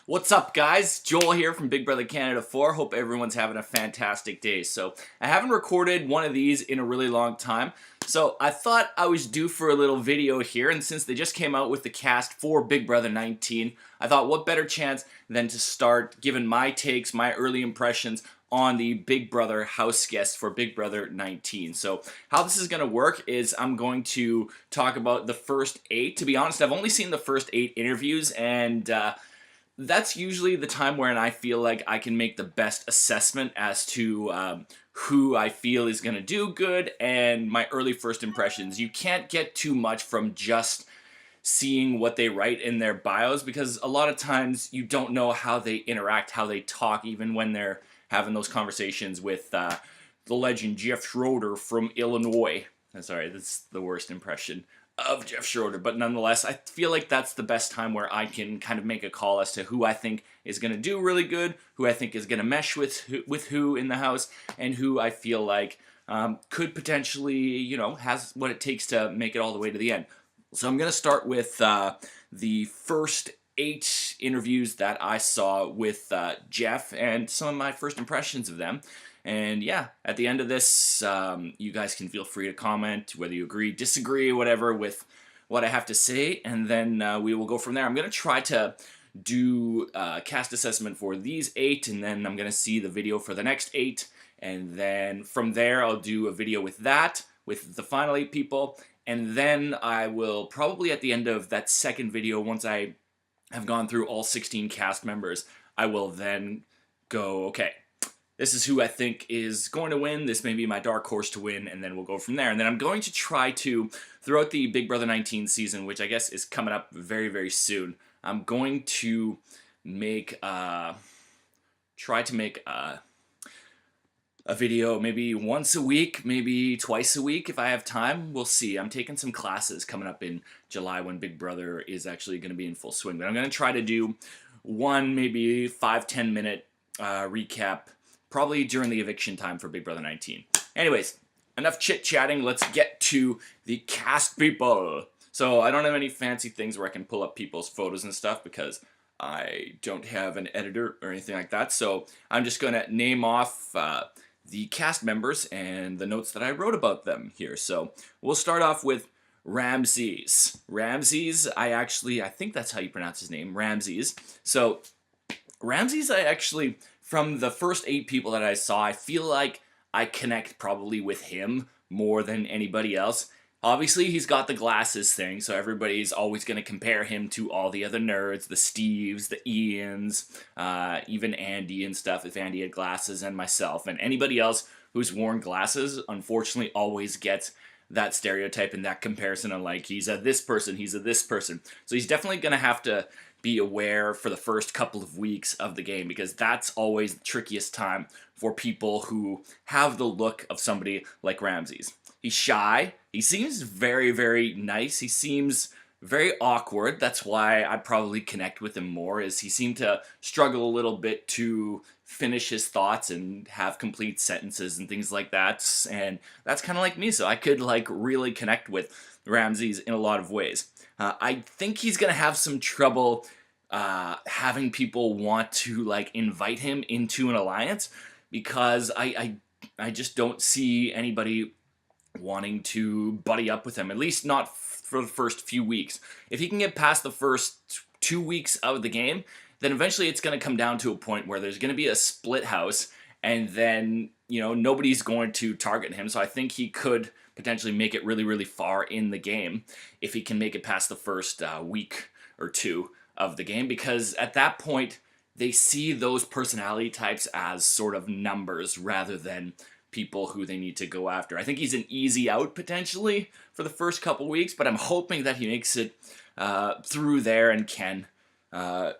What's up, guys? Joel here from Big Brother Canada 4. Hope everyone's having a fantastic day. So, I haven't recorded one of these in a really long time, so I thought I was due for a little video here, and since they just came out with the cast for Big Brother 19, I thought what better chance than to start giving my takes, my early impressions on the Big Brother house guests for Big Brother 19. So how this is going to work is I'm going to talk about the first 8. To be honest, I've only seen the first 8 interviews, and that's usually the time when I feel like I can make the best assessment as to who I feel is going to do good and my early first impressions. You can't get too much from just seeing what they write in their bios, because a lot of times you don't know how they interact, how they talk, even when they're having those conversations with the legend Jeff Schroeder from Illinois. Sorry, that's the worst impression of Jeff Schroeder, but nonetheless, I feel like that's the best time where I can kind of make a call as to who I think is going to do really good, who I think is going to mesh with who in the house, and who I feel like could potentially, has what it takes to make it all the way to the end. So I'm going to start with the first 8 interviews that I saw with Jeff and some of my first impressions of them. And yeah, at the end of this, you guys can feel free to comment whether you agree, disagree, whatever, with what I have to say, and then we will go from there. I'm going to try to do a cast assessment for these 8, and then I'm going to see the video for the next 8, and then from there I'll do a video with that, with the final 8 people, and then I will probably at the end of that second video, once I have gone through all 16 cast members, I will then go, okay, this is who I think is going to win, this may be my dark horse to win, and then we'll go from there. And then I'm going to try to, throughout the Big Brother 19 season, which I guess is coming up very, very soon, I'm going to try to make a video maybe once a week, maybe twice a week if I have time. We'll see. I'm taking some classes coming up in July when Big Brother is actually going to be in full swing. But I'm going to try to do one maybe 5-10 minute recap, probably during the eviction time for Big Brother 19. Anyways, enough chit-chatting. Let's get to the cast people. So I don't have any fancy things where I can pull up people's photos and stuff because I don't have an editor or anything like that. So I'm just going to name off the cast members and the notes that I wrote about them here. So we'll start off with Ramses. Ramses, I think that's how you pronounce his name, Ramses. So Ramses, from the first 8 people that I saw, I feel like I connect probably with him more than anybody else. Obviously, he's got the glasses thing, so everybody's always going to compare him to all the other nerds, the Steves, the Ians, even Andy and stuff, if Andy had glasses, and myself. And anybody else who's worn glasses, unfortunately, always gets that stereotype and that comparison of, like, he's a this person, he's a this person. So he's definitely going to have to be aware for the first couple of weeks of the game, because that's always the trickiest time for people who have the look of somebody like Ramses. He's shy. He seems very, very nice. He seems very awkward. That's why I probably connect with him more, is he seemed to struggle a little bit to finish his thoughts and have complete sentences and things like that. And that's kind of like me, so I could really connect with Ramses in a lot of ways. I think he's going to have some trouble having people want to invite him into an alliance, because I just don't see anybody wanting to buddy up with him, at least not for the first few weeks. If he can get past the first 2 weeks of the game, then eventually it's going to come down to a point where there's going to be a split house, and then, nobody's going to target him. So I think he could potentially make it really, really far in the game if he can make it past the first week or 2 of the game, because at that point they see those personality types as sort of numbers rather than people who they need to go after. I think he's an easy out potentially for the first couple weeks, but I'm hoping that he makes it through there and can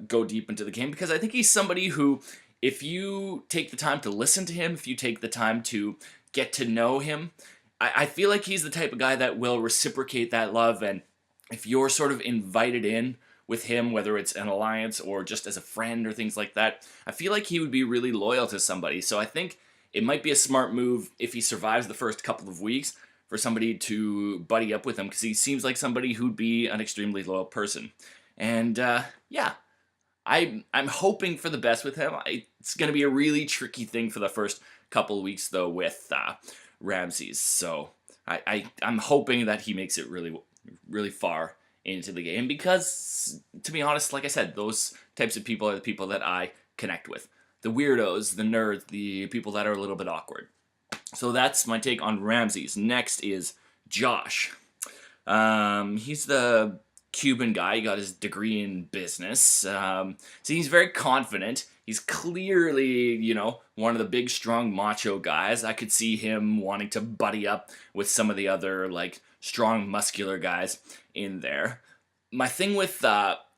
go deep into the game, because I think he's somebody who, if you take the time to listen to him, if you take the time to get to know him, I feel like he's the type of guy that will reciprocate that love. And if you're sort of invited in with him, whether it's an alliance or just as a friend or things like that, I feel like he would be really loyal to somebody. So I think it might be a smart move, if he survives the first couple of weeks, for somebody to buddy up with him, because he seems like somebody who'd be an extremely loyal person. And yeah, I'm hoping for the best with him. It's going to be a really tricky thing for the first couple of weeks though with Ramses. So I'm hoping that he makes it really far into the game because, to be honest, like I said, those types of people are the people that I connect with. The weirdos, the nerds, the people that are a little bit awkward. So that's my take on Ramses. Next is Josh. He's the Cuban guy. He got his degree in business. So he's very confident. He's clearly, one of the big, strong, macho guys. I could see him wanting to buddy up with some of the other, like, strong, muscular guys in there. My thing with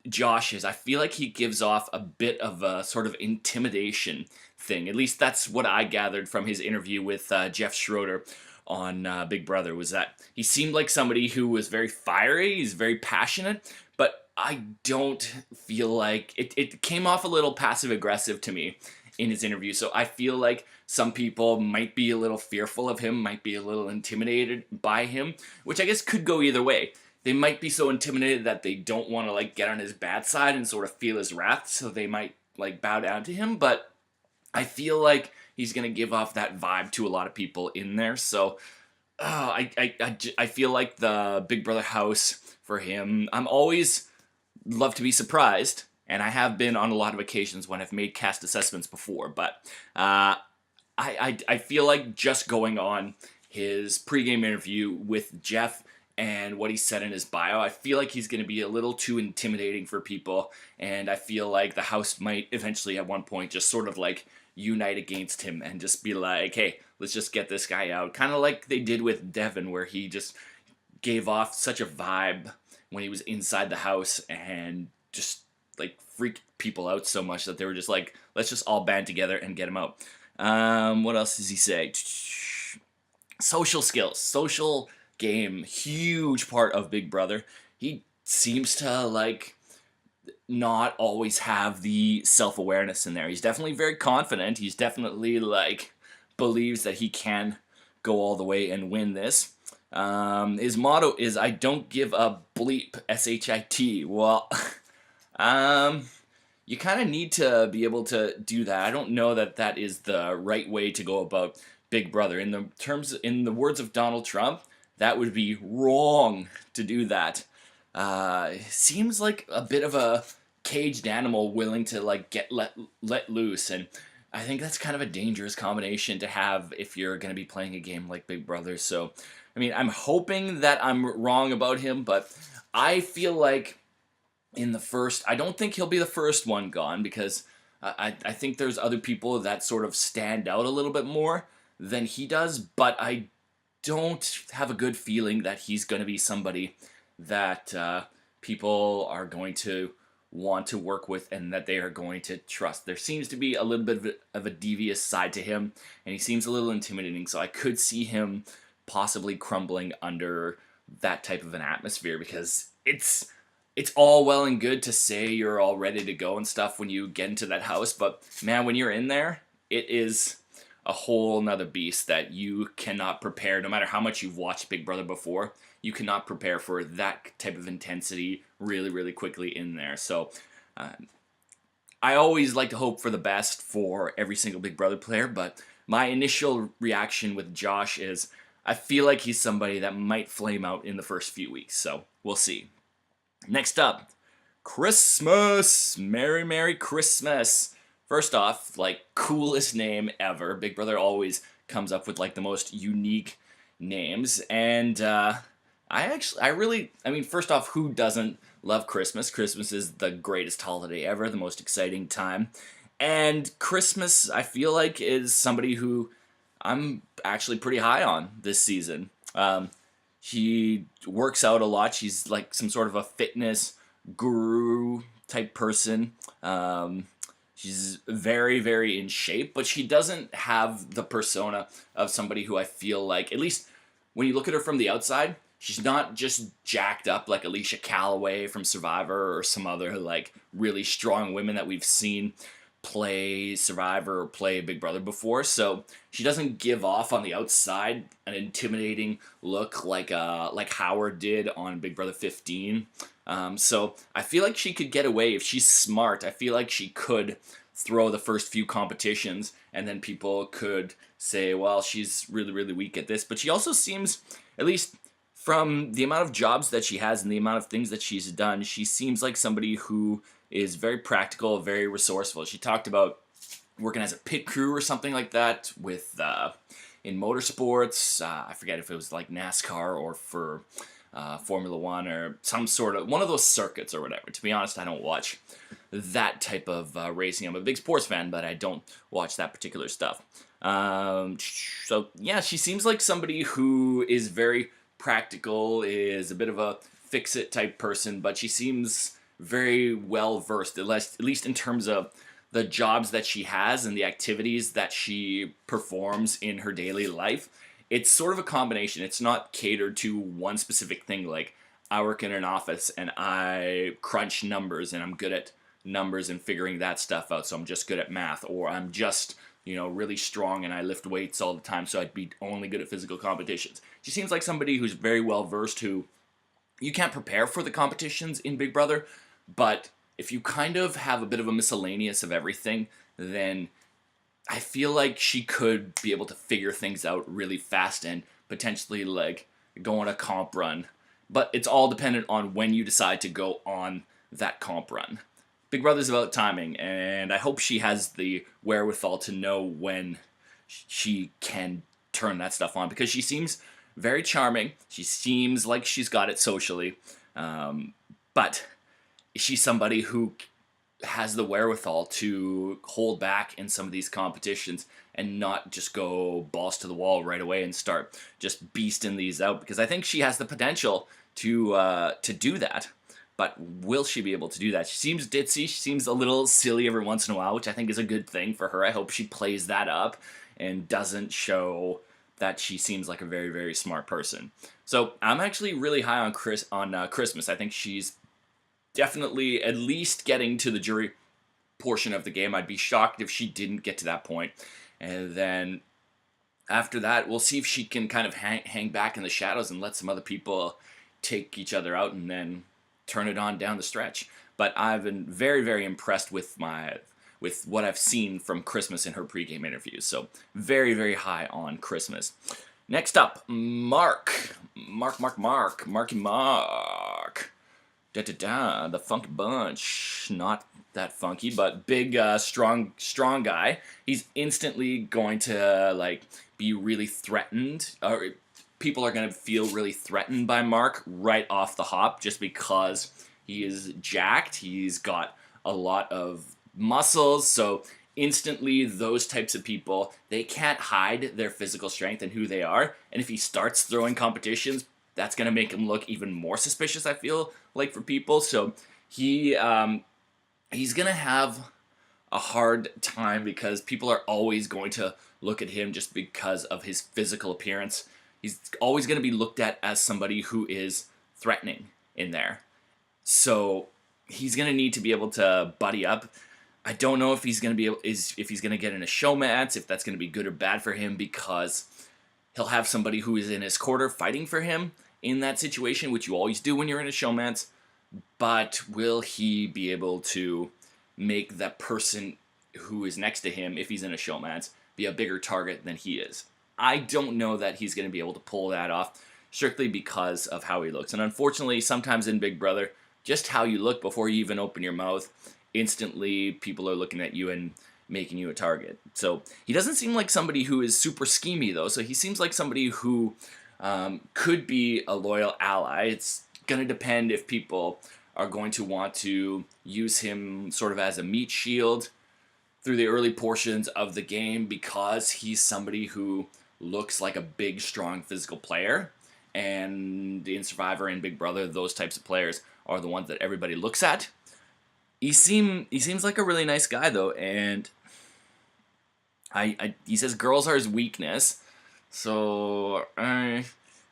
Josh is I feel like he gives off a bit of a sort of intimidation thing. At least that's what I gathered from his interview with Jeff Schroeder on Big Brother, was that he seemed like somebody who was very fiery, he's very passionate, but I don't feel like it came off a little passive aggressive to me in his interview. So I feel like some people might be a little fearful of him, might be a little intimidated by him, which I guess could go either way. They might be so intimidated that they don't want to like get on his bad side and sort of feel his wrath, so they might like bow down to him, but I feel like he's going to give off that vibe to a lot of people in there. So I feel like the Big Brother house for him, I'm always love to be surprised, and I have been on a lot of occasions when I've made cast assessments before, but I feel like just going on his pregame interview with Jeff and what he said in his bio, I feel like he's going to be a little too intimidating for people, and I feel like the house might eventually at one point just sort of like unite against him and just be like, hey, let's just get this guy out. Kind of like they did with Devin, where he just gave off such a vibe when he was inside the house and just like freaked people out so much that they were just like, let's just all band together and get him out. What else does he say? Social skills, social game, huge part of Big Brother. He seems to like not always have the self-awareness in there. He's definitely very confident. He's definitely like believes that he can go all the way and win this. His motto is "I don't give a bleep." SHIT. Well, you kind of need to be able to do that. I don't know that that is the right way to go about Big Brother. In the words of Donald Trump, that would be wrong to do that. Seems like a bit of a caged animal willing to like get let loose, and I think that's kind of a dangerous combination to have if you're going to be playing a game like Big Brother. So, I mean, I'm hoping that I'm wrong about him, but I feel like I don't think he'll be the first one gone, because I think there's other people that sort of stand out a little bit more than he does, but I don't have a good feeling that he's going to be somebody that people are going to want to work with and that they are going to trust. There seems to be a little bit of a devious side to him, and he seems a little intimidating, so I could see him possibly crumbling under that type of an atmosphere, because it's all well and good to say you're all ready to go and stuff when you get into that house, but man, when you're in there, it is a whole nother beast that you cannot prepare. No matter how much you've watched Big Brother before, you cannot prepare for that type of intensity really quickly in there. So I always like to hope for the best for every single Big Brother player, but my initial reaction with Josh is I feel like he's somebody that might flame out in the first few weeks, so we'll see. Next up, Christmas! Merry Christmas! First off, like, coolest name ever. Big Brother always comes up with like the most unique names, and first off, who doesn't love Christmas? Christmas is the greatest holiday ever, the most exciting time, and Christmas, I feel like, is somebody who I'm actually pretty high on this season. He works out a lot. She's like some sort of a fitness guru type person. She's very in shape, but she doesn't have the persona of somebody who I feel like, at least when you look at her from the outside, she's not just jacked up like Alicia Calloway from Survivor or some other like really strong women that we've seen. play Survivor or play Big Brother before, so she doesn't give off on the outside an intimidating look like Howard did on Big Brother 15. So I feel like she could get away if she's smart. I feel like she could throw the first few competitions, and then people could say, well, she's really, really weak at this. But she also seems, at least from the amount of jobs that she has and the amount of things that she's done, she seems like somebody who is very practical, very resourceful. She talked about working as a pit crew or something like that with in motorsports. I forget if it was like NASCAR or for Formula One or some sort of one of those circuits or whatever. To be honest, I don't watch that type of racing. I'm a big sports fan, but I don't watch that particular stuff. So yeah, she seems like somebody who is very practical, is a bit of a fix-it type person, but she seems very well versed, at least in terms of the jobs that she has and the activities that she performs in her daily life. It's sort of a combination. It's not catered to one specific thing, like I work in an office and I crunch numbers and I'm good at numbers and figuring that stuff out, so I'm just good at math, or I'm just really strong and I lift weights all the time, so I'd be only good at physical competitions. She seems like somebody who's very well versed, who you can't prepare for the competitions in Big Brother, but if you kind of have a bit of a miscellaneous of everything, then I feel like she could be able to figure things out really fast and potentially like go on a comp run. But it's all dependent on when you decide to go on that comp run. Big Brother's about timing, and I hope she has the wherewithal to know when she can turn that stuff on, because she seems very charming. She seems like she's got it socially, but she's somebody who has the wherewithal to hold back in some of these competitions and not just go balls to the wall right away and start just beasting these out, because I think she has the potential to do that. But will she be able to do that? She seems ditzy. She seems a little silly every once in a while, which I think is a good thing for her. I hope she plays that up and doesn't show that she seems like a very, very smart person. So I'm actually really high on Christmas. I think she's definitely at least getting to the jury portion of the game. I'd be shocked if she didn't get to that point. And then after that, we'll see if she can kind of hang back in the shadows and let some other people take each other out and then turn it on down the stretch. But I've been very, very impressed with what I've seen from Christmas in her pregame interviews. So very, very high on Christmas. Next up, Mark. Marky Mark. The Funky Bunch. Not that funky, but big, strong guy. He's instantly going to be really threatened, or people are going to feel really threatened by Mark right off the hop, just because he is jacked. He's got a lot of muscles, so instantly those types of people, they can't hide their physical strength and who they are. And if he starts throwing competitions, that's going to make him look even more suspicious, I feel like, for people. So he's going to have a hard time, because people are always going to look at him just because of his physical appearance. He's always going to be looked at as somebody who is threatening in there. So he's going to need to be able to buddy up. I don't know if he's going to if he's going to get in a showmance, if that's going to be good or bad for him, because he'll have somebody who is in his corner fighting for him in that situation, which you always do when you're in a showmance. But will he be able to make that person who is next to him, if he's in a showmance, be a bigger target than he is? I don't know that he's going to be able to pull that off, strictly because of how he looks. And unfortunately, sometimes in Big Brother, just how you look before you even open your mouth, instantly people are looking at you and making you a target. So he doesn't seem like somebody who is super schemy, though. So he seems like somebody who could be a loyal ally. It's going to depend if people are going to want to use him sort of as a meat shield through the early portions of the game, because he's somebody who looks like a big, strong physical player. And in Survivor and Big Brother, those types of players are the ones that everybody looks at. He seems like a really nice guy, though, and he says girls are his weakness. So I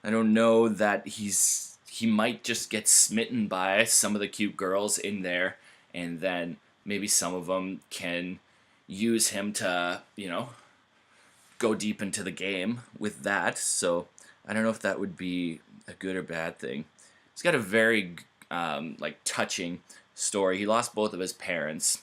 don't know that he might just get smitten by some of the cute girls in there, and then maybe some of them can use him to, go deep into the game with that. So I don't know if that would be a good or bad thing. He's got a very touching story. He lost both of his parents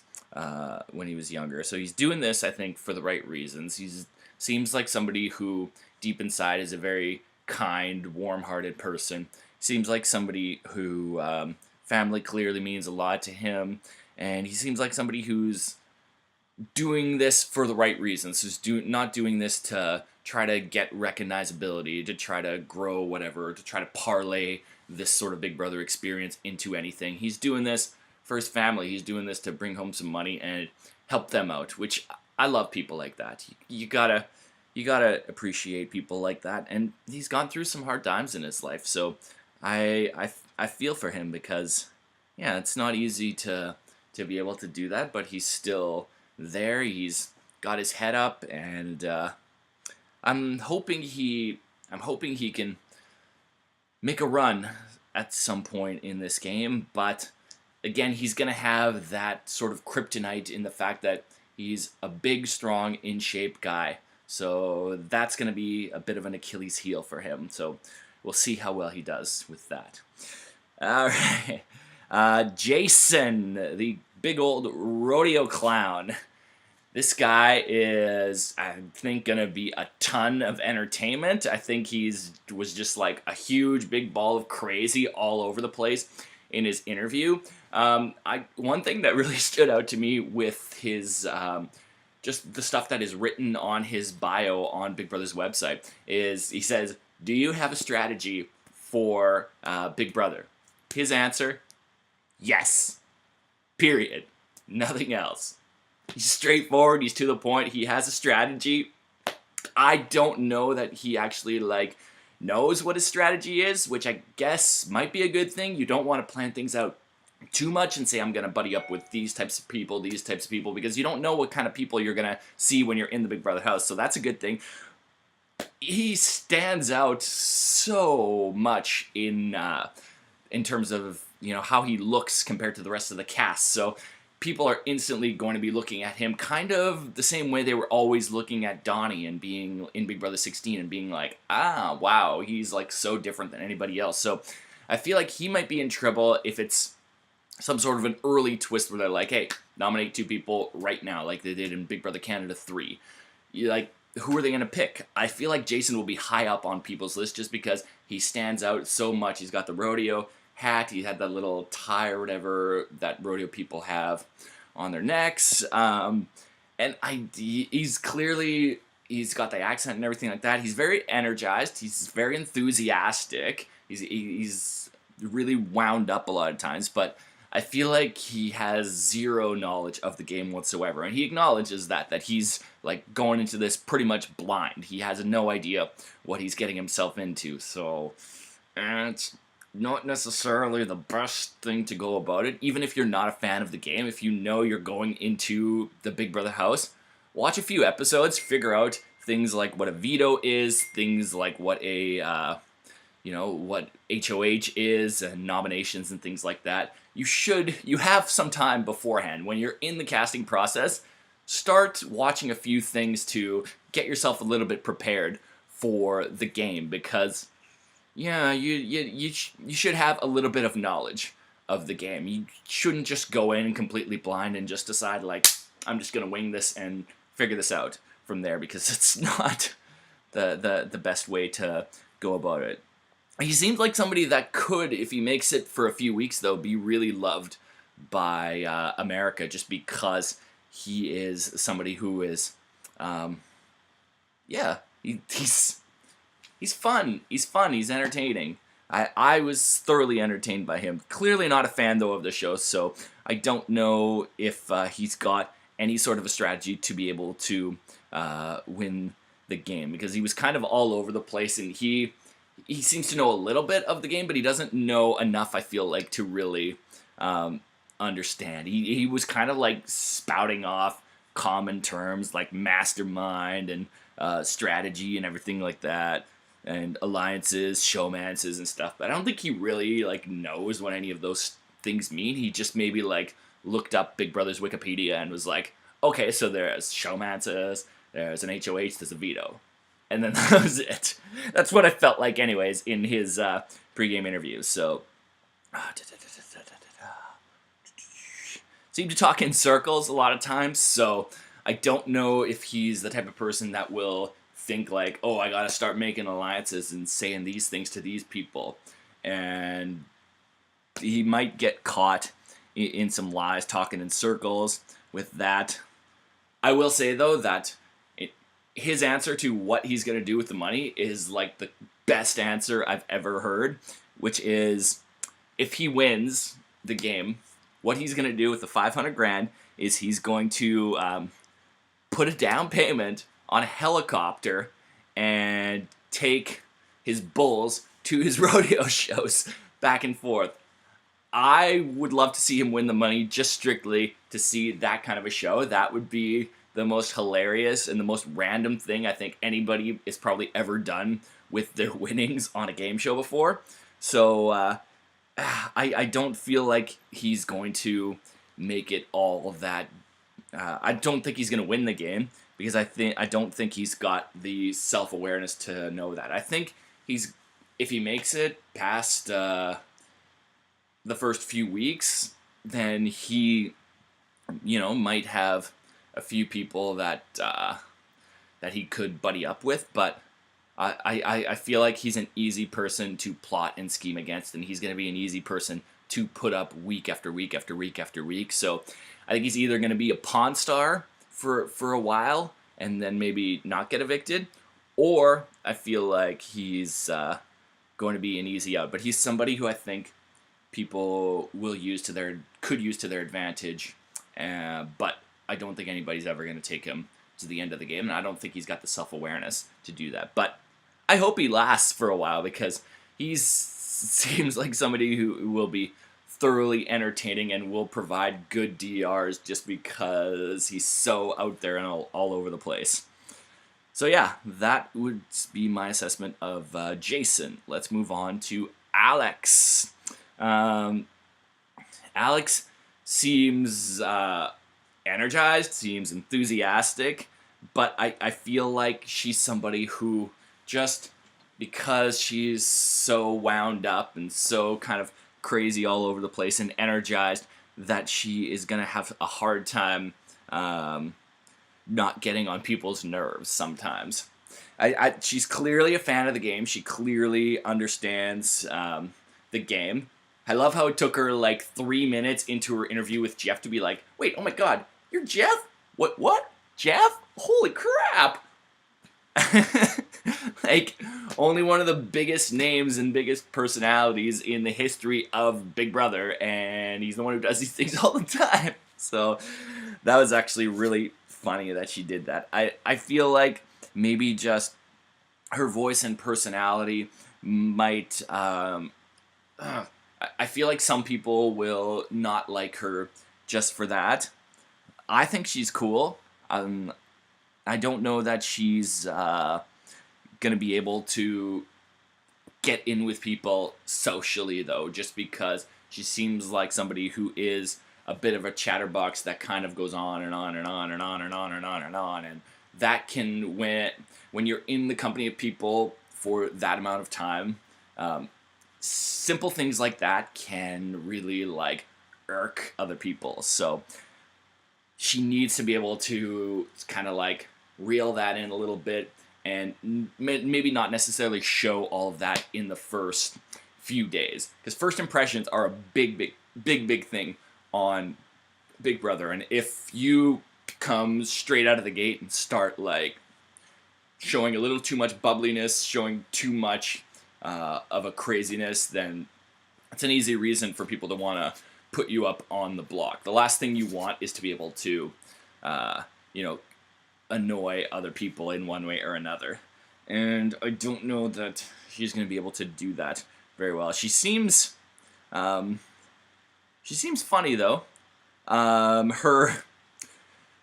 when he was younger, so he's doing this, I think, for the right reasons. He's seems like somebody who deep inside is a very kind, warm-hearted person. Seems like somebody who family clearly means a lot to him, and he seems like somebody who's doing this for the right reasons. Who's not doing this to try to get recognizability, to try to grow whatever, to try to parlay this sort of Big Brother experience into anything. He's doing this for his family. He's doing this to bring home some money and help them out, which I love people like that. You gotta appreciate people like that, and he's gone through some hard times in his life, so I feel for him because, yeah, it's not easy to be able to do that, but he's still there. He's got his head up, and I'm hoping he can make a run at some point in this game, but again, he's going to have that sort of kryptonite in the fact that he's a big, strong, in-shape guy. So that's going to be a bit of an Achilles heel for him. So we'll see how well he does with that. All right. Jason, the big old rodeo clown. This guy is, I think, going to be a ton of entertainment. I think was just like a huge big ball of crazy all over the place in his interview. One thing that really stood out to me with his just the stuff that is written on his bio on Big Brother's website is he says, "Do you have a strategy for Big Brother?" His answer, yes. Period. Nothing else. He's straightforward. He's to the point. He has a strategy. I don't know that he actually knows what his strategy is, which I guess might be a good thing. You don't want to plan things out too much and say, I'm going to buddy up with these types of people, because you don't know what kind of people you're going to see when you're in the Big Brother house. So that's a good thing. He stands out so much in terms of, how he looks compared to the rest of the cast. So people are instantly going to be looking at him kind of the same way they were always looking at Donnie and being in Big Brother 16 and being like, wow, he's so different than anybody else. So I feel like he might be in trouble if it's some sort of an early twist where they're like, hey, nominate 2 people right now, like they did in Big Brother Canada 3. Who are they going to pick? I feel like Jason will be high up on people's list just because he stands out so much. He's got the rodeo hat. He had that little tie or whatever that rodeo people have on their necks. He's got the accent and everything like that. He's very energized. He's very enthusiastic. He's really wound up a lot of times, but I feel like he has zero knowledge of the game whatsoever, and he acknowledges that he's going into this pretty much blind. He has no idea what he's getting himself into, so it's not necessarily the best thing to go about it. Even if you're not a fan of the game, if you know you're going into the Big Brother house, watch a few episodes, figure out things like what a veto is, things like what a what HOH is, and nominations and things like that. You have some time beforehand when you're in the casting process. Start watching a few things to get yourself a little bit prepared for the game, because you should have a little bit of knowledge of the game. You shouldn't just go in completely blind and just decide I'm just gonna wing this and figure this out from there, because it's not the best way to go about it. He seems like somebody that could, if he makes it for a few weeks, though, be really loved by America, just because he is somebody who is, he's fun. He's fun. He's entertaining. I was thoroughly entertained by him. Clearly not a fan, though, of the show, so I don't know if he's got any sort of a strategy to be able to win the game, because he was kind of all over the place, and he seems to know a little bit of the game, but he doesn't know enough, I feel like, to really understand. He was kind of spouting off common terms like mastermind and strategy and everything like that, and alliances, showmances and stuff, but I don't think he really knows what any of those things mean. He just maybe looked up Big Brother's Wikipedia and was like, okay, so there's showmances, there's an HOH, there's a veto. And then that was it. That's what I felt like, anyways, in his pregame interview. So, seem to talk in circles a lot of times. So, I don't know if he's the type of person that will think like, oh, I gotta start making alliances and saying these things to these people. And he might get caught in some lies, talking in circles with that. I will say, though, that his answer to what he's going to do with the money is like the best answer I've ever heard, which is if he wins the game, what he's going to do with the 500 grand is he's going to put a down payment on a helicopter and take his bulls to his rodeo shows back and forth. I would love to see him win the money just strictly to see that kind of a show. That would be the most hilarious and the most random thing I think anybody has probably ever done with their winnings on a game show before. So I don't feel like he's going to make it all of that. I don't think he's going to win the game because I don't think he's got the self-awareness to know that. I think if he makes it past the first few weeks, then he, might have a few people that he could buddy up with, but I feel like he's an easy person to plot and scheme against, and he's going to be an easy person to put up week after week after week after week. So I think he's either going to be a pawn star for a while and then maybe not get evicted, or I feel like he's going to be an easy out. But he's somebody who I think people could use to their advantage, but I don't think anybody's ever going to take him to the end of the game, and I don't think he's got the self-awareness to do that. But I hope he lasts for a while because he seems like somebody who will be thoroughly entertaining and will provide good DRs just because he's so out there and all over the place. So yeah, that would be my assessment of Jason. Let's move on to Alex. Alex seems energized, seems enthusiastic, but I feel like she's somebody who just because she's so wound up and so kind of crazy all over the place and energized that she is going to have a hard time not getting on people's nerves sometimes. She's clearly a fan of the game. She clearly understands the game. I love how it took her like 3 minutes into her interview with Jeff to be like, wait, oh my god, you're Jeff? What? Jeff? Holy crap! Like, only one of the biggest names and biggest personalities in the history of Big Brother, and he's the one who does these things all the time. So, that was actually really funny that she did that. I feel like maybe just her voice and personality might... I feel like some people will not like her just for that. I think she's cool. I don't know that she's going to be able to get in with people socially, though, just because she seems like somebody who is a bit of a chatterbox that kind of goes on and on and on and on and on and on and on. And that can, when you're in the company of people for that amount of time, simple things like that can really like irk other people. So she needs to be able to kind of like reel that in a little bit and maybe not necessarily show all of that in the first few days, because first impressions are a big thing on Big Brother. And if you come straight out of the gate and start like showing a little too much bubbliness, showing too much of a craziness, then it's an easy reason for people to want to put you up on the block. The last thing you want is to be able to, annoy other people in one way or another. And I don't know that she's going to be able to do that very well. She seems funny though.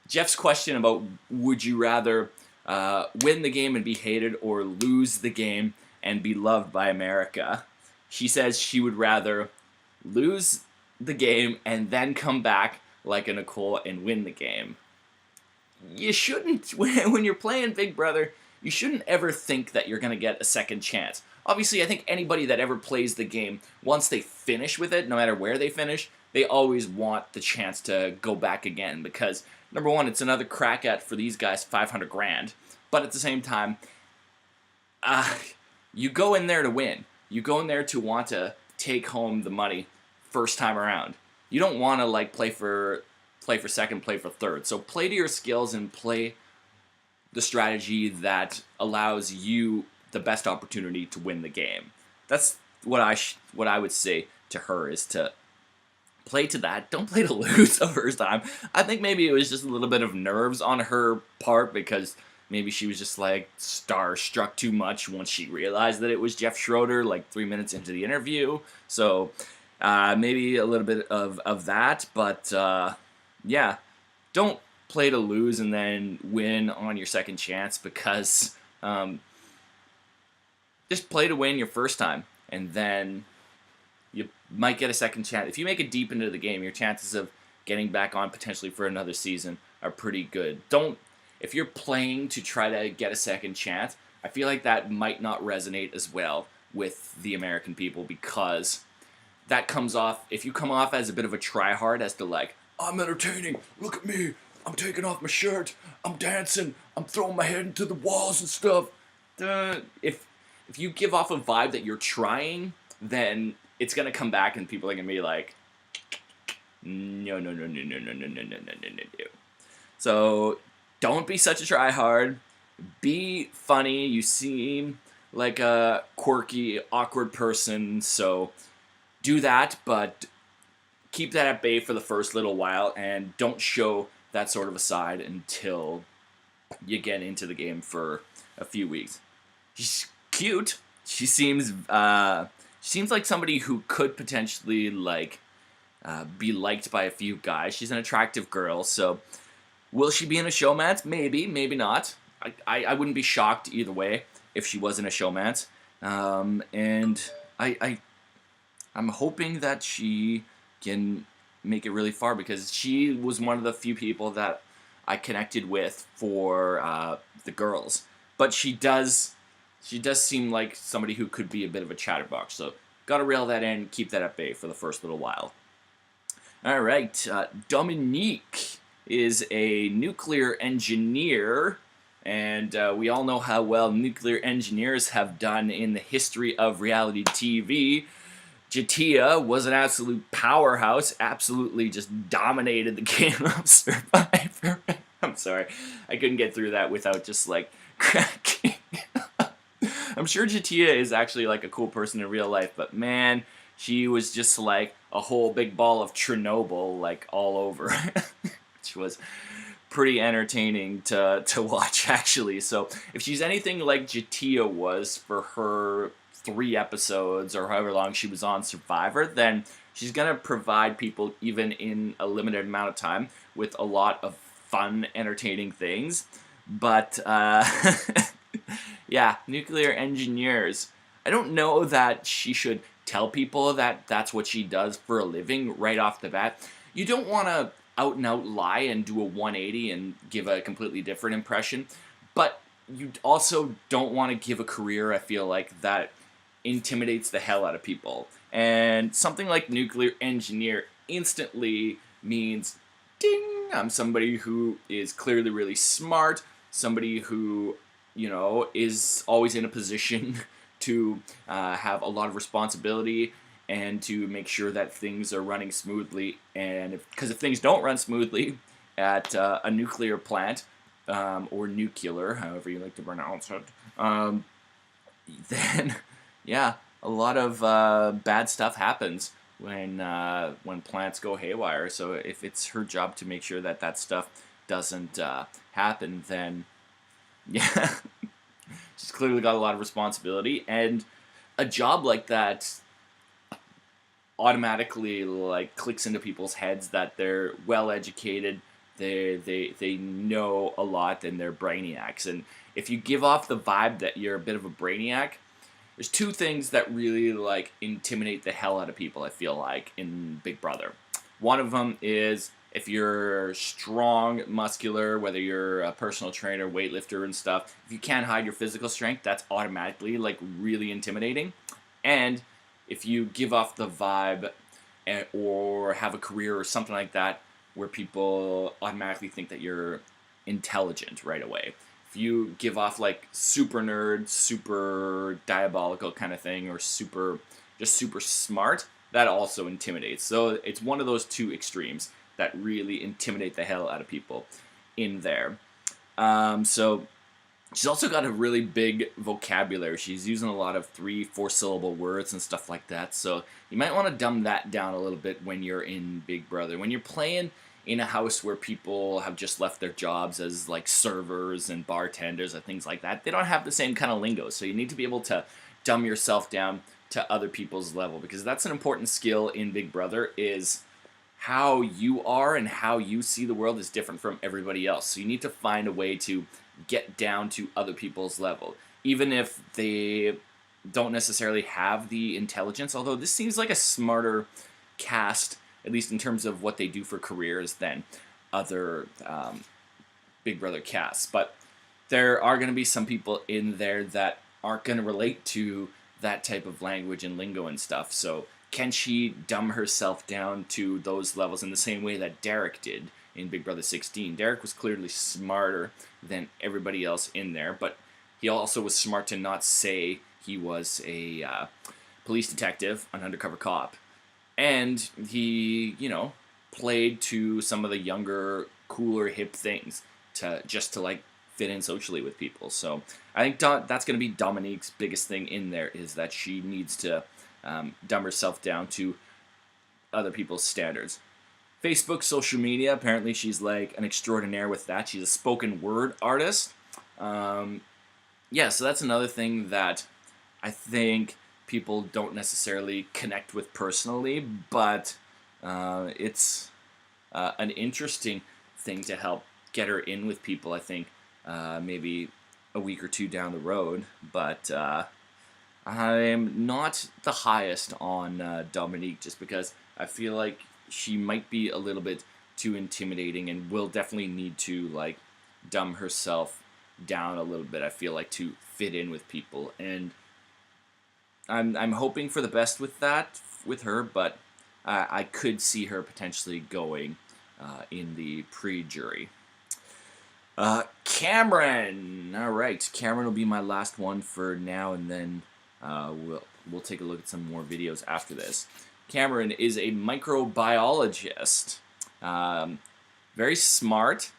Jeff's question about would you rather win the game and be hated or lose the game and be loved by America, she says she would rather lose the game and then come back like a Nicole and win the game. you shouldn't, when you're playing Big Brother, you shouldn't ever think that you're going to get a second chance. Obviously, I think anybody that ever plays the game, once they finish with it, no matter where they finish, they always want the chance to go back again because, number one, it's another crack at, for these guys, 500 grand. But at the same time, you go in there to win. You go in there to want to take home the money first time around. You don't want to like play for second, play for third. So play to your skills and play the strategy that allows you the best opportunity to win the game. That's what I would say to her, is to play to that. Don't play to lose the first time. I think maybe it was just a little bit of nerves on her part because maybe she was just like starstruck too much once she realized that it was Jeff Schroeder like 3 minutes into the interview. So maybe a little bit of that. But yeah, don't play to lose and then win on your second chance, because just play to win your first time, and then you might get a second chance. If you make it deep into the game, your chances of getting back on potentially for another season are pretty good. If you're playing to try to get a second chance, I feel like that might not resonate as well with the American people, because that comes off, if you come off as a bit of a tryhard, as to like, I'm entertaining, look at me, I'm taking off my shirt, I'm dancing, I'm throwing my head into the walls and stuff. If you give off a vibe that you're trying, then it's gonna come back and people are gonna be like, no. So don't be such a tryhard. Be funny. You seem like a quirky, awkward person, so do that, but keep that at bay for the first little while, and don't show that sort of a side until you get into the game for a few weeks. She's cute. She seems like somebody who could potentially like be liked by a few guys. She's an attractive girl, so will she be in a showmance? Maybe, maybe not. I wouldn't be shocked either way if she was in a showmance. And I'm hoping that she can make it really far, because she was one of the few people that I connected with for the girls. But she does seem like somebody who could be a bit of a chatterbox. So gotta reel that in, keep that at bay for the first little while. All right, Dominique is a nuclear engineer, and we all know how well nuclear engineers have done in the history of reality TV. Jatia was an absolute powerhouse, absolutely just dominated the game of Survivor. I'm sorry, I couldn't get through that without just like cracking. I'm sure Jatia is actually like a cool person in real life, but man, she was just like a whole big ball of Chernobyl like all over, which was pretty entertaining to watch actually. So if she's anything like Jatia was for her 3 episodes or however long she was on Survivor, then she's gonna provide people, even in a limited amount of time, with a lot of fun, entertaining things. But yeah, nuclear engineers. I don't know that she should tell people that that's what she does for a living right off the bat. You don't want to out and out lie and do a 180 and give a completely different impression, but you also don't want to give a career, I feel like, that intimidates the hell out of people. And something like nuclear engineer instantly means, ding, I'm somebody who is clearly really smart, somebody who, you know, is always in a position to have a lot of responsibility and to make sure that things are running smoothly. And because if things don't run smoothly at a nuclear plant, or nuclear, however you like to pronounce it, then yeah, a lot of bad stuff happens when plants go haywire. So if it's her job to make sure that that stuff doesn't happen, then yeah, she's clearly got a lot of responsibility. And a job like that automatically like clicks into people's heads that they're well educated, they know a lot, and they're brainiacs. And if you give off the vibe that you're a bit of a brainiac, there's 2 things that really like intimidate the hell out of people, I feel like, in Big Brother. One of them is if you're strong, muscular, whether you're a personal trainer, weightlifter, and stuff, if you can't hide your physical strength, that's automatically like really intimidating. And if you give off the vibe or have a career or something like that where people automatically think that you're intelligent right away. If you give off like super nerd, super diabolical kind of thing, or just super smart, that also intimidates. So it's one of those two extremes that really intimidate the hell out of people in there. So she's also got a really big vocabulary. She's using a lot of 3-4 syllable words and stuff like that. So you might want to dumb that down a little bit when you're in Big Brother. When you're playing in a house where people have just left their jobs as like servers and bartenders and things like that, they don't have the same kind of lingo. So you need to be able to dumb yourself down to other people's level, because that's an important skill in Big Brother, is how you are and how you see the world is different from everybody else. So you need to find a way to get down to other people's level, even if they don't necessarily have the intelligence, although this seems like a smarter cast, at least in terms of what they do for careers, than other Big Brother casts. But there are going to be some people in there that aren't going to relate to that type of language and lingo and stuff. So can she dumb herself down to those levels in the same way that Derek did in Big Brother 16? Derek was clearly smarter than everybody else in there, but he also was smart to not say he was a police detective, an undercover cop. And he, played to some of the younger, cooler, hip things to like fit in socially with people. So I think that's going to be Dominique's biggest thing in there, is that she needs to dumb herself down to other people's standards. Facebook, social media, apparently she's like an extraordinaire with that. She's a spoken word artist. So that's another thing that I think people don't necessarily connect with personally, but it's an interesting thing to help get her in with people, I think, maybe a week or two down the road. But I'm not the highest on Dominique, just because I feel like she might be a little bit too intimidating and will definitely need to like dumb herself down a little bit, I feel like, to fit in with people. And I'm hoping for the best with that with her, but I could see her potentially going in the pre-jury. Cameron. All right, Cameron will be my last one for now, and then we'll take a look at some more videos after this. Cameron is a microbiologist. Very smart.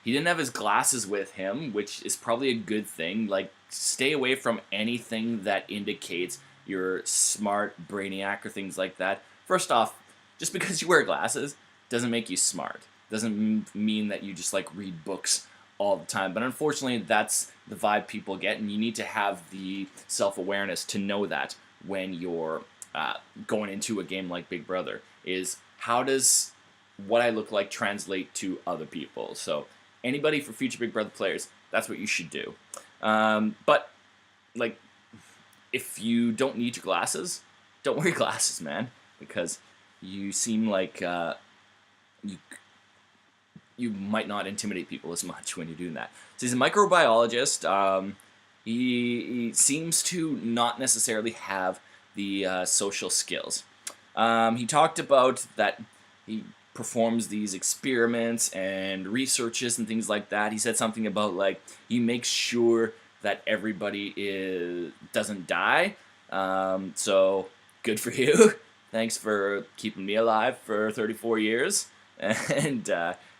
He didn't have his glasses with him, which is probably a good thing. Like, stay away from anything that indicates you're smart, brainiac, or things like that. First off, just because you wear glasses doesn't make you smart. Doesn't mean that you just like read books all the time. But unfortunately, that's the vibe people get, and you need to have the self-awareness to know that when you're going into a game like Big Brother, is how does what I look like translate to other people. So anybody for future Big Brother players, that's what you should do. But like, if you don't need your glasses, don't wear glasses, man, because you seem like you might not intimidate people as much when you're doing that. So he's a microbiologist. He seems to not necessarily have the social skills. He talked about that he performs these experiments and researches and things like that. He said something about like he makes sure that everybody doesn't die. So good for you. Thanks for keeping me alive for 34 years and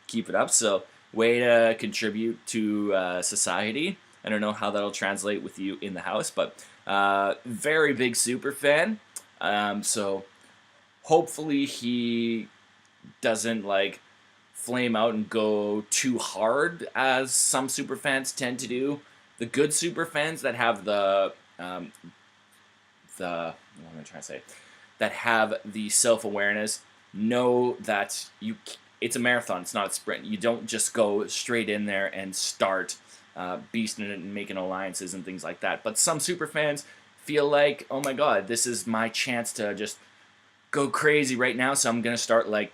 keep it up. So way to contribute to society. I don't know how that'll translate with you in the house, but very big super fan. So hopefully he doesn't like flame out and go too hard as some super fans tend to do. The good super fans that have what am I trying to say? That have the self-awareness know that it's a marathon, it's not a sprint. You don't just go straight in there and start beasting it and making alliances and things like that. But some super fans feel like, oh my god, this is my chance to just go crazy right now, so I'm going to start like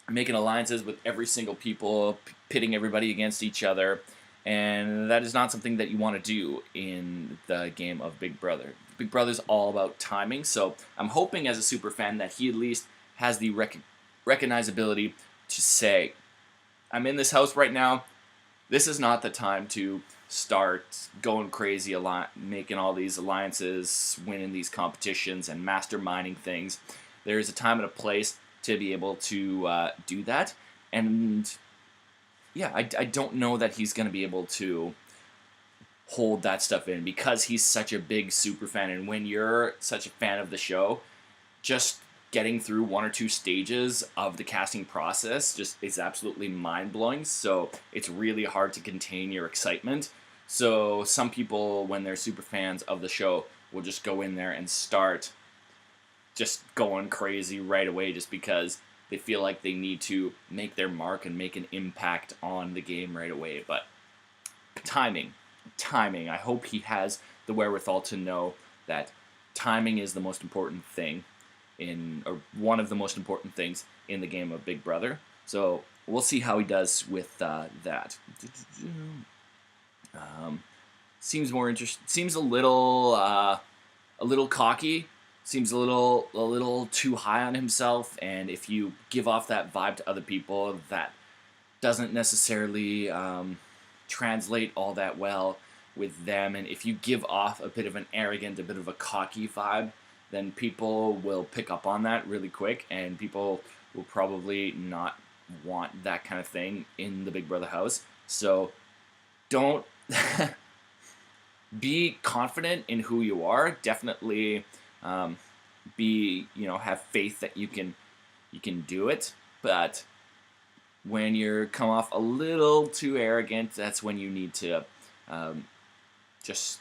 making alliances with every single people, pitting everybody against each other, and that is not something that you want to do in the game of Big Brother. Big Brother's all about timing, so I'm hoping as a super fan that he at least has the recognizability to say, I'm in this house right now, this is not the time to start going crazy, making all these alliances, winning these competitions, and masterminding things. There is a time and a place to be able to do that, and yeah, I don't know that he's going to be able to hold that stuff in because he's such a big super fan, and when you're such a fan of the show, just getting through one or two stages of the casting process just is absolutely mind-blowing, so it's really hard to contain your excitement. So some people, when they're super fans of the show, will just go in there and start just going crazy right away just because they feel like they need to make their mark and make an impact on the game right away. But timing, I hope he has the wherewithal to know that timing is the most important thing or one of the most important things in the game of Big Brother. So we'll see how he does with that. Seems more interesting. Seems a little cocky. Seems a little too high on himself. And if you give off that vibe to other people, that doesn't necessarily translate all that well with them. And if you give off a bit of an arrogant, a bit of a cocky vibe, then people will pick up on that really quick, and people will probably not want that kind of thing in the Big Brother house. So don't be confident in who you are. Definitely have faith that you can do it. But when you're come off a little too arrogant, that's when you need to just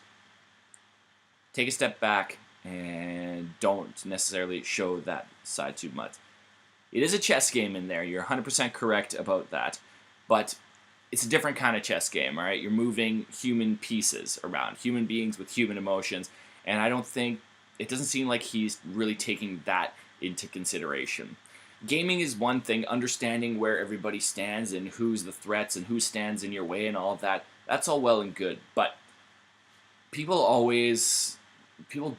take a step back and don't necessarily show that side too much. It is a chess game in there. You're 100% correct about that. But it's a different kind of chess game, all right? You're moving human pieces around, human beings with human emotions, and it doesn't seem like he's really taking that into consideration. Gaming is one thing, understanding where everybody stands and who's the threats and who stands in your way and all of that, that's all well and good, but people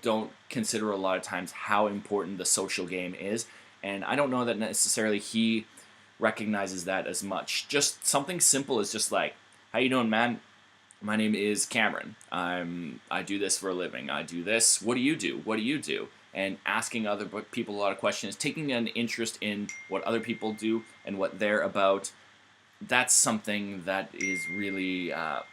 don't consider a lot of times how important the social game is, and I don't know that necessarily he recognizes that as much. Just something simple is just like, how you doing, man? My name is Cameron. I do this for a living. I do this. What do you do? What do you do? And asking other people a lot of questions, taking an interest in what other people do and what they're about, that's something that is really, an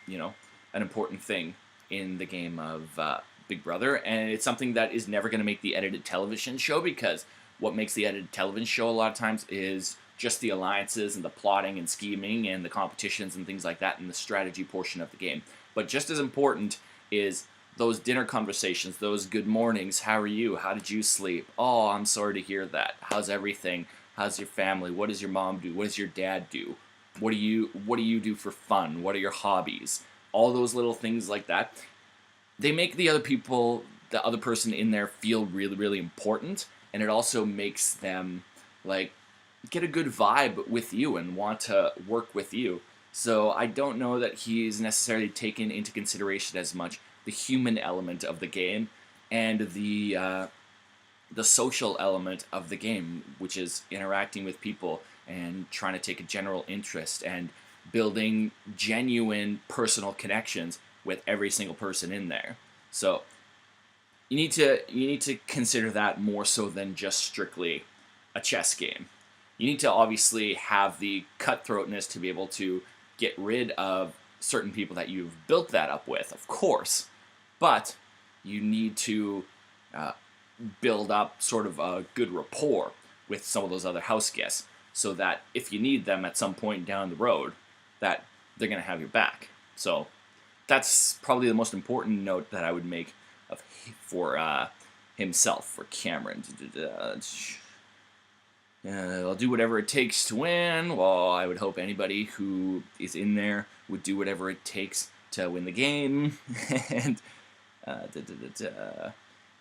important thing in the game of Big Brother, and it's something that is never going to make the edited television show, because what makes the edited television show a lot of times is just the alliances and the plotting and scheming and the competitions and things like that and the strategy portion of the game. But just as important is those dinner conversations, those good mornings, how are you, how did you sleep, oh, I'm sorry to hear that, how's everything, how's your family, what does your mom do, what does your dad do, what do you do for fun, what are your hobbies, all those little things like that. They make the other person in there feel really, really important, and it also makes them like get a good vibe with you and want to work with you. So I don't know that he's necessarily taken into consideration as much the human element of the game and the social element of the game, which is interacting with people and trying to take a general interest and building genuine personal connections with every single person in there. So you need to consider that more so than just strictly a chess game. You need to obviously have the cutthroatness to be able to get rid of certain people that you've built that up with, of course, but you need to build up sort of a good rapport with some of those other house guests, so that if you need them at some point down the road, that they're going to have your back. So that's probably the most important note that I would make for himself, for Cameron. I'll do whatever it takes to win. Well, I would hope anybody who is in there would do whatever it takes to win the game. And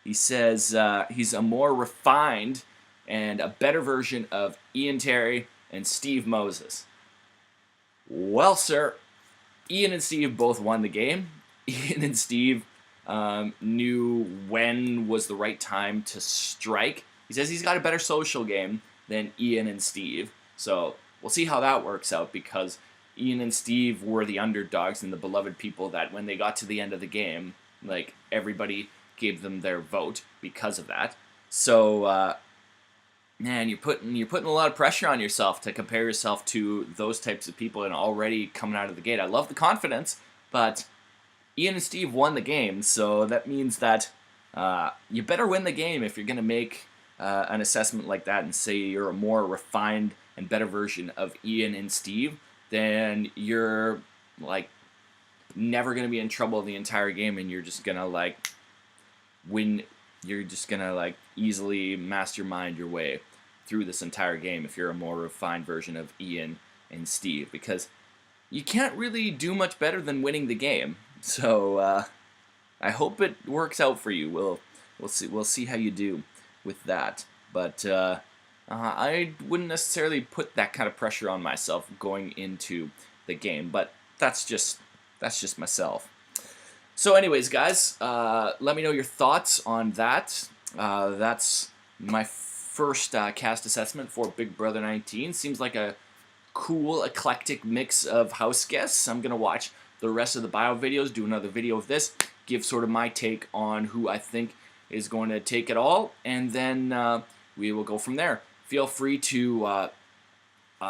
he says he's a more refined and a better version of Ian Terry and Steve Moses. Well, sir, Ian and Steve both won the game. Ian and Steve knew when was the right time to strike. He says he's got a better social game than Ian and Steve. So we'll see how that works out, because Ian and Steve were the underdogs and the beloved people that when they got to the end of the game, like, everybody gave them their vote because of that. So, man, you're putting a lot of pressure on yourself to compare yourself to those types of people and already coming out of the gate. I love the confidence, but Ian and Steve won the game, so that means that you better win the game if you're going to make an assessment like that and say you're a more refined and better version of Ian and Steve. Then you're, like, never going to be in trouble the entire game, and you're just going to, like, win. You're just going to, like, easily mastermind your way through this entire game if you're a more refined version of Ian and Steve, because you can't really do much better than winning the game. So I hope it works out for you. We'll see how you do with that. But I wouldn't necessarily put that kind of pressure on myself going into the game. But that's just myself. So anyways, guys, let me know your thoughts on that. That's my first cast assessment for Big Brother 19. Seems like a cool, eclectic mix of house guests. I'm going to watch the rest of the bio videos, do another video of this, give sort of my take on who I think is going to take it all, and then we will go from there. Feel free to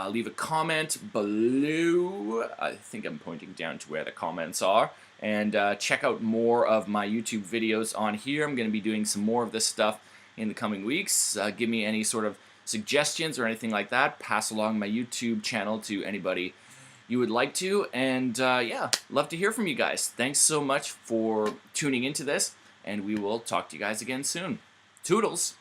leave a comment below. I think I'm pointing down to where the comments are. And check out more of my YouTube videos on here. I'm going to be doing some more of this stuff in the coming weeks. Give me any sort of suggestions or anything like that. Pass along my YouTube channel to anybody you would like to. And yeah, love to hear from you guys. Thanks so much for tuning into this, and we will talk to you guys again soon. Toodles!